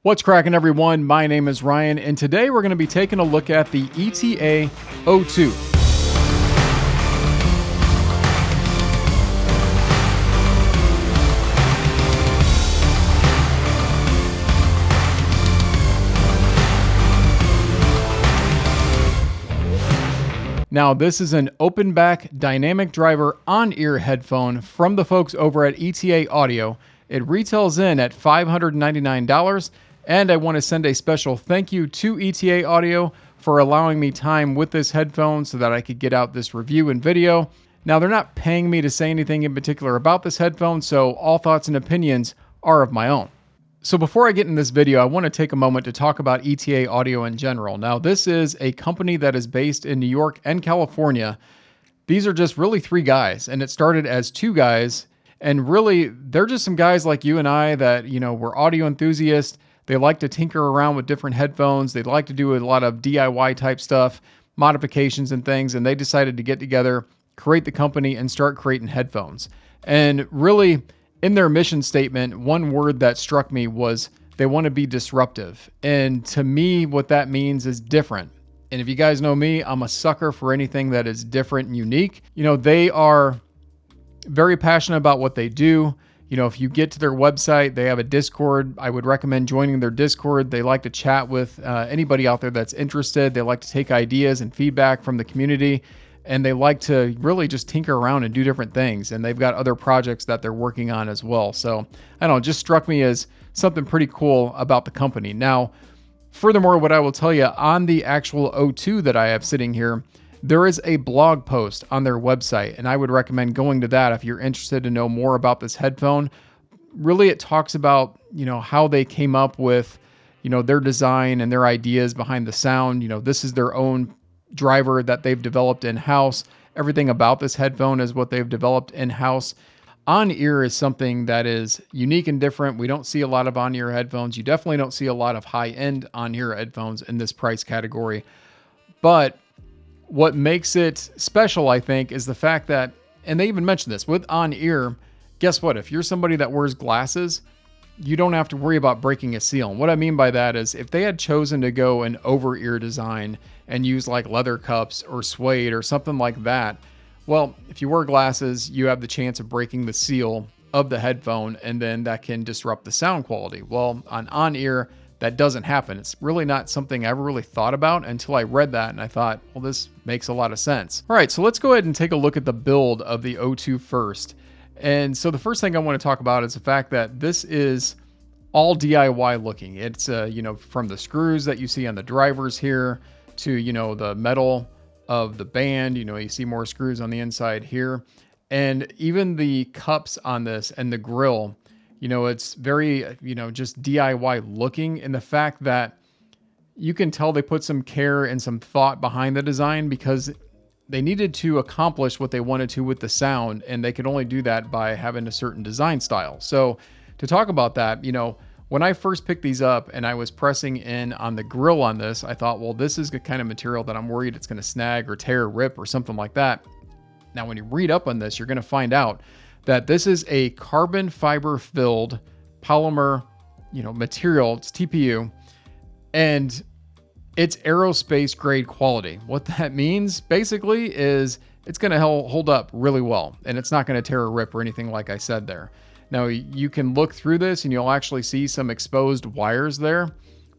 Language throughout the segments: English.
What's cracking, everyone? My name is Ryan, and today we're going to be taking a look at the ETA O2. Now, this is an open back dynamic driver on-ear headphone from the folks over at ETA Audio. It retails in at $599, and I want to send a special thank you to ETA Audio for allowing me time with this headphone so that I could get out this review and video. Now, they're not paying me to say anything in particular about this headphone, so all thoughts and opinions are of my own. So before I get in this video, I want to take a moment to talk about ETA Audio in general. Now, this is a company that is based in New York and California. These are just really three guys, and it started as two guys. And really, they're just some guys like you and I that, we're audio enthusiasts. They like to tinker around with different headphones. They like to do a lot of DIY type stuff, modifications and things. And they decided to get together, create the company, and start creating headphones. And really, in their mission statement, one word that struck me was they want to be disruptive. And to me, what that means is different. And if you guys know me, I'm a sucker for anything that is different and unique. They are very passionate about what they do. If you get to their website, they have a Discord. I would recommend joining their Discord. They like to chat with anybody out there that's interested. They like to take ideas and feedback from the community, and they like to really just tinker around and do different things. And they've got other projects that they're working on as well. So I don't know, it just struck me as something pretty cool about the company. Now, furthermore, what I will tell you on the actual O2 that I have sitting here, there is a blog post on their website, and I would recommend going to that if you're interested to know more about this headphone. Really, it talks about, how they came up with, their design and their ideas behind the sound. This is their own driver that they've developed in-house. Everything about this headphone is what they've developed in-house. On-ear is something that is unique and different. We don't see a lot of on-ear headphones. You definitely don't see a lot of high-end on-ear headphones in this price category. But what makes it special, I think, is the fact that, and they even mentioned this, with on-ear, guess what? If you're somebody that wears glasses, you don't have to worry about breaking a seal. And what I mean by that is if they had chosen to go an over-ear design and use like leather cups or suede or something like that, well, if you wear glasses, you have the chance of breaking the seal of the headphone, and then that can disrupt the sound quality. Well, on-ear, that doesn't happen. It's really not something I ever really thought about until I read that, and I thought, well, this makes a lot of sense. All right, so let's go ahead and take a look at the build of the O2 first. And so the first thing I want to talk about is the fact that this is all DIY looking. It's, from the screws that you see on the drivers here to, the metal of the band, you see more screws on the inside here. And even the cups on this and the grill, it's very, just DIY looking, in the fact that you can tell they put some care and some thought behind the design because they needed to accomplish what they wanted to with the sound, and they could only do that by having a certain design style. So to talk about that, when I first picked these up and I was pressing in on the grill on this, I thought, well, this is the kind of material that I'm worried it's going to snag or tear or rip or something like that. Now, when you read up on this, you're going to find out that this is a carbon fiber filled polymer, material. It's TPU, and it's aerospace grade quality. What that means basically is it's going to hold up really well, and it's not going to tear or rip or anything like I said there. Now, you can look through this and you'll actually see some exposed wires there.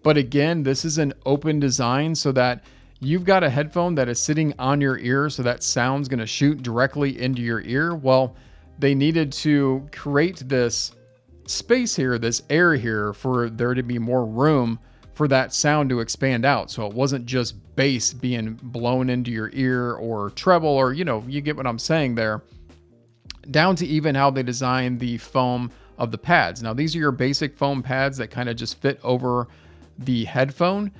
But again, this is an open design so that you've got a headphone that is sitting on your ear, so that sound's going to shoot directly into your ear. Well, they needed to create this space here, this air here, for there to be more room for that sound to expand out. So it wasn't just bass being blown into your ear or treble, or, you get what I'm saying there, down to even how they designed the foam of the pads. Now, these are your basic foam pads that kind of just fit over the headphone,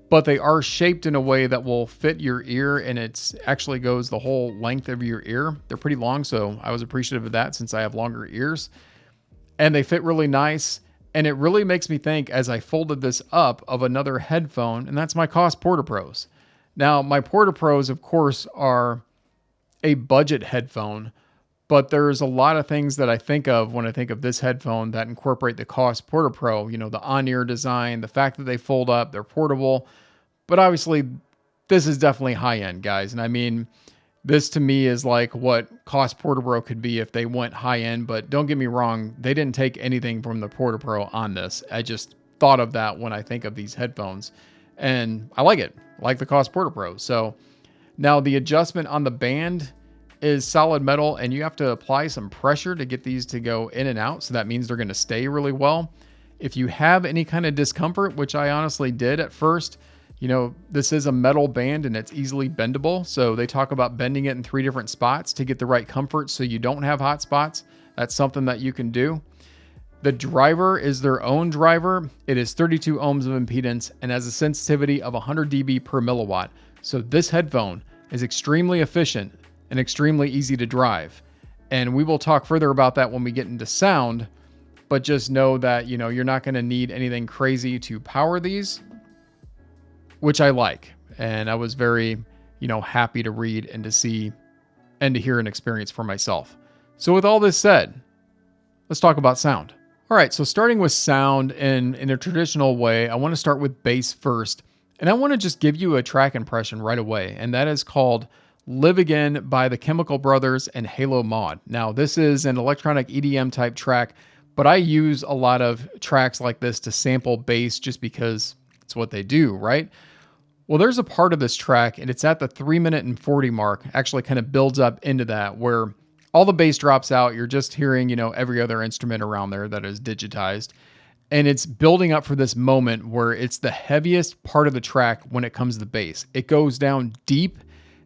but they are shaped in a way that will fit your ear, and it actually goes the whole length of your ear. They're pretty long, so I was appreciative of that since I have longer ears. And they fit really nice, and it really makes me think, as I folded this up, of another headphone, and that's my Koss Porta Pros. Now, my Porta Pros, of course, are a budget headphone, But there's a lot of things that I think of when I think of this headphone that incorporate the Koss Porta Pro, the on-ear design, the fact that they fold up, they're portable. But obviously, this is definitely high-end, guys. And I mean, this to me is like what Koss Porta Pro could be if they went high-end. But don't get me wrong, they didn't take anything from the Porta Pro on this. I just thought of that when I think of these headphones. And I like it. I like the Koss Porta Pro. So now the adjustment on the band is solid metal, and you have to apply some pressure to get these to go in and out. So that means they're going to stay really well. If you have any kind of discomfort, which I honestly did at first, this is a metal band and it's easily bendable. So they talk about bending it in 3 different spots to get the right comfort so you don't have hot spots. That's something that you can do. The driver is their own driver. It is 32 ohms of impedance and has a sensitivity of 100 dB per milliwatt. So this headphone is extremely efficient and extremely easy to drive. And we will talk further about that when we get into sound, but just know that, you're not going to need anything crazy to power these, which I like. And I was very, happy to read and to see and to hear and experience for myself. So with all this said, let's talk about sound. All right, so starting with sound in a traditional way, I want to start with bass first. And I want to just give you a track impression right away. And that is called Live Again by the Chemical Brothers and Halo Mod. Now, this is an electronic EDM type track, but I use a lot of tracks like this to sample bass just because it's what they do, right? Well, there's a part of this track, and it's at the 3-minute and 40 mark, actually kind of builds up into that, where all the bass drops out. You're just hearing, every other instrument around there that is digitized. And it's building up for this moment where it's the heaviest part of the track when it comes to the bass. It goes down deep.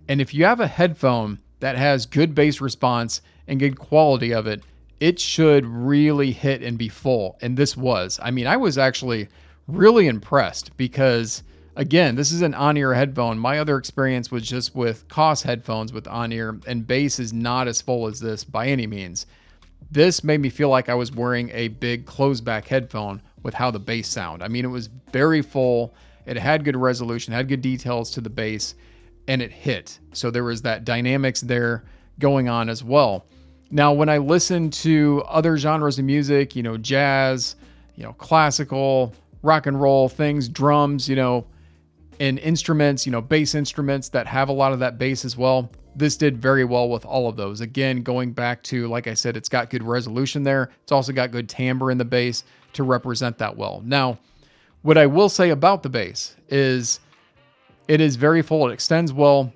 And if you have a headphone that has good bass response and good quality of it, it should really hit and be full. And this was. I mean, I was actually really impressed because, again, this is an on-ear headphone. My other experience was just with Koss headphones with on-ear, and bass is not as full as this by any means. This made me feel like I was wearing a big closed-back headphone with how the bass sound. I mean, it was very full. It had good resolution, had good details to the bass, and it hit. So there was that dynamics there going on as well. Now, when I listen to other genres of music, jazz, classical, rock and roll things, drums, and instruments, bass instruments that have a lot of that bass as well, this did very well with all of those. Again, going back to, like I said, it's got good resolution there. It's also got good timbre in the bass to represent that well. Now, what I will say about the bass is it is very full. It extends well.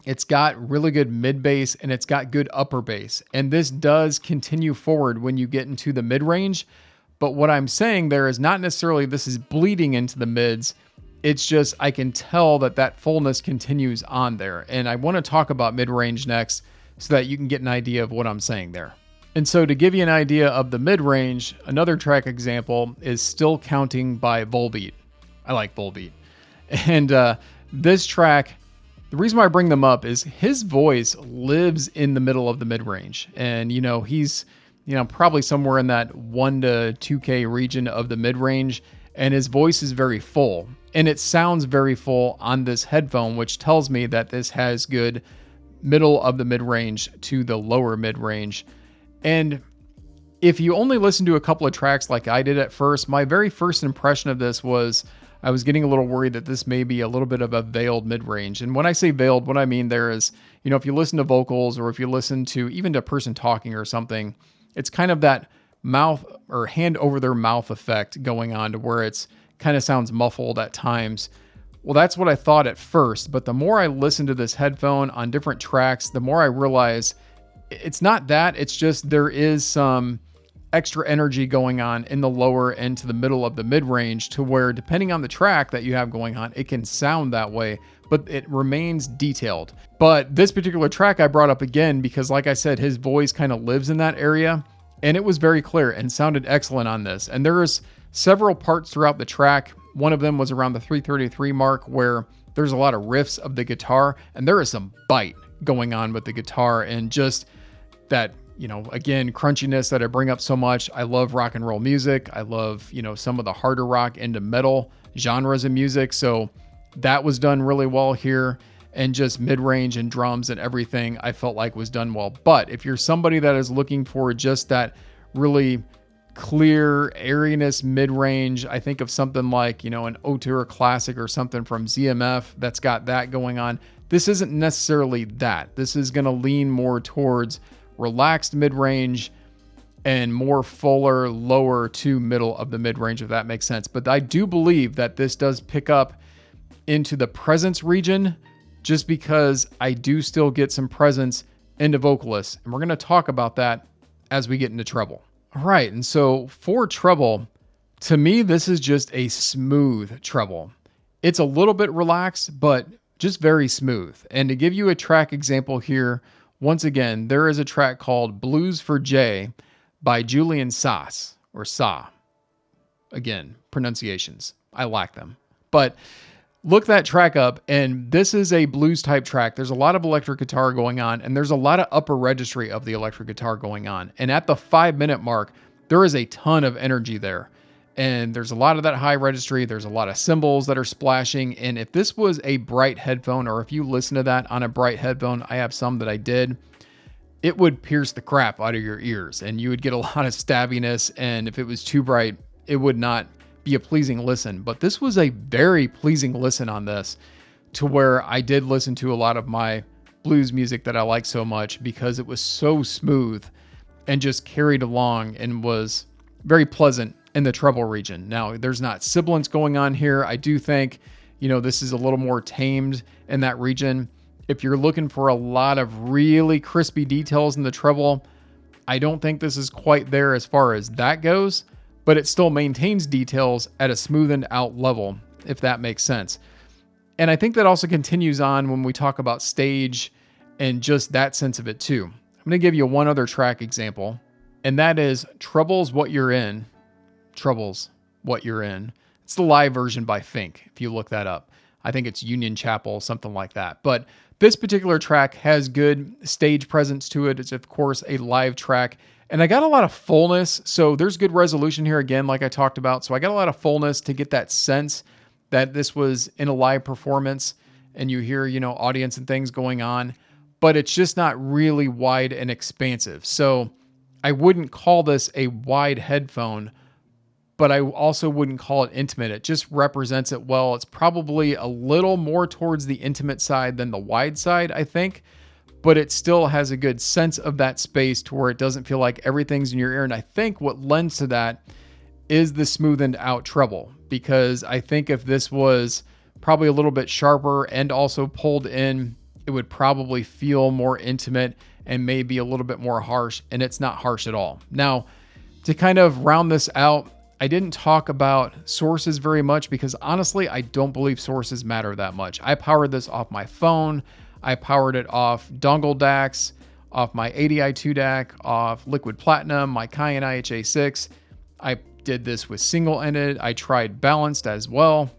It's got really good mid bass and it's got good upper bass. And this does continue forward when you get into the mid range. But what I'm saying there is not necessarily this is bleeding into the mids. It's just I can tell that fullness continues on there. And I want to talk about mid range next so that you can get an idea of what I'm saying there. And so to give you an idea of the mid range, another track example is Still Counting by Volbeat. I like Volbeat. And this track, the reason why I bring them up is his voice lives in the middle of the mid-range. And, he's, probably somewhere in that 1 to 2K region of the mid-range. And his voice is very full. And it sounds very full on this headphone, which tells me that this has good middle of the mid-range to the lower mid-range. And if you only listen to a couple of tracks like I did at first, my very first impression of this was I was getting a little worried that this may be a little bit of a veiled mid-range. And when I say veiled, what I mean there is, if you listen to vocals or if you listen to even to a person talking or something, it's kind of that mouth or hand over their mouth effect going on to where it's kind of sounds muffled at times. Well, that's what I thought at first. But the more I listened to this headphone on different tracks, the more I realize it's not that. It's just there is some extra energy going on in the lower and to the middle of the mid-range to where depending on the track that you have going on, it can sound that way, but it remains detailed. But this particular track I brought up again because like I said, his voice kind of lives in that area and it was very clear and sounded excellent on this. And there is several parts throughout the track. One of them was around the 333 mark where there's a lot of riffs of the guitar and there is some bite going on with the guitar and just that, again, crunchiness that I bring up so much. I love rock and roll music. I love, some of the harder rock into metal genres of music. So that was done really well here. and just mid-range and drums and everything I felt like was done well. But if you're somebody that is looking for just that really clear airiness mid-range, I think of something like, an O2 or Classic or something from ZMF that's got that going on. This isn't necessarily that. This is going to lean more towards relaxed mid-range and more fuller, lower to middle of the mid-range, if that makes sense. But I do believe that this does pick up into the presence region, just because I do still get some presence into vocalists. And we're going to talk about that as we get into treble. All right. And so for treble, to me, this is just a smooth treble. It's a little bit relaxed, but just very smooth. And to give you a track example here, once again, there is a track called Blues for Jay by Julian Sass, or Sa. Again, pronunciations. I lack them. But look that track up, and this is a blues type track. There's a lot of electric guitar going on, and there's a lot of upper registry of the electric guitar going on. And at the 5-minute mark, there is a ton of energy there. And there's a lot of that high registry. There's a lot of cymbals that are splashing. And if this was a bright headphone, or if you listen to that on a bright headphone, I have some that I did, it would pierce the crap out of your ears, and you would get a lot of stabbiness. And if it was too bright, it would not be a pleasing listen. But this was a very pleasing listen on this, to where I did listen to a lot of my blues music that I like so much, because it was so smooth and just carried along and was very pleasant in the treble region. Now, there's not sibilance going on here. I do think, this is a little more tamed in that region. If you're looking for a lot of really crispy details in the treble, I don't think this is quite there as far as that goes, but it still maintains details at a smoothened out level, if that makes sense. And I think that also continues on when we talk about stage and just that sense of it too. I'm going to give you one other track example, and that is Treble's What You're In. Treble's What You're In. It's the live version by Fink, if you look that up. I think it's Union Chapel, something like that. But this particular track has good stage presence to it. It's, of course, a live track. And I got a lot of fullness, so there's good resolution here again, like I talked about. So I got a lot of fullness to get that sense that this was in a live performance, and you hear, audience and things going on, but it's just not really wide and expansive. So I wouldn't call this a wide headphone, but I also wouldn't call it intimate. It just represents it well. It's probably a little more towards the intimate side than the wide side, I think. But it still has a good sense of that space to where it doesn't feel like everything's in your ear. And I think what lends to that is the smoothened out treble, because I think if this was probably a little bit sharper and also pulled in, it would probably feel more intimate and maybe a little bit more harsh, and it's not harsh at all. Now, to kind of round this out, I didn't talk about sources very much because honestly, I don't believe sources matter that much. I powered this off my phone. I powered it off dongle DACs, off my ETA O2 DAC, off Liquid Platinum, my Cayenne IHA6. I did this with single-ended. I tried balanced as well.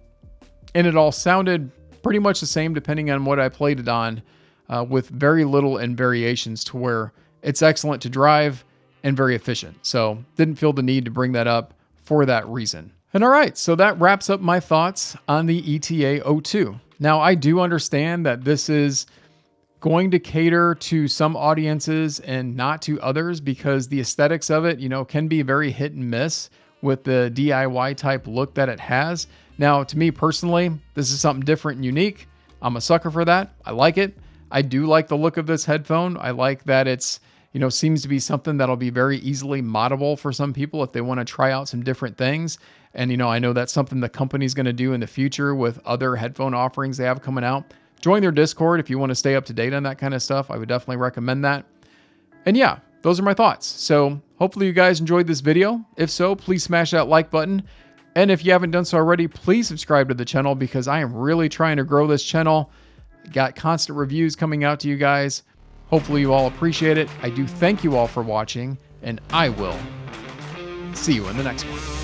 And it all sounded pretty much the same depending on what I played it on, with very little in variations, to where it's excellent to drive and very efficient. So didn't feel the need to bring that up for that reason. And all right, so that wraps up my thoughts on the ETA O2. Now, I do understand that this is going to cater to some audiences and not to others, because the aesthetics of it, can be very hit and miss with the DIY type look that it has. Now, to me personally, this is something different and unique. I'm a sucker for that. I like it. I do like the look of this headphone. I like that it's, seems to be something that'll be very easily moddable for some people if they want to try out some different things. And, I know that's something the company's going to do in the future with other headphone offerings they have coming out. Join their Discord if you want to stay up to date on that kind of stuff. I would definitely recommend that. And yeah, those are my thoughts. So hopefully you guys enjoyed this video. If so, please smash that like button. And if you haven't done so already, please subscribe to the channel, because I am really trying to grow this channel. Got constant reviews coming out to you guys. Hopefully you all appreciate it. I do thank you all for watching, and I will see you in the next one.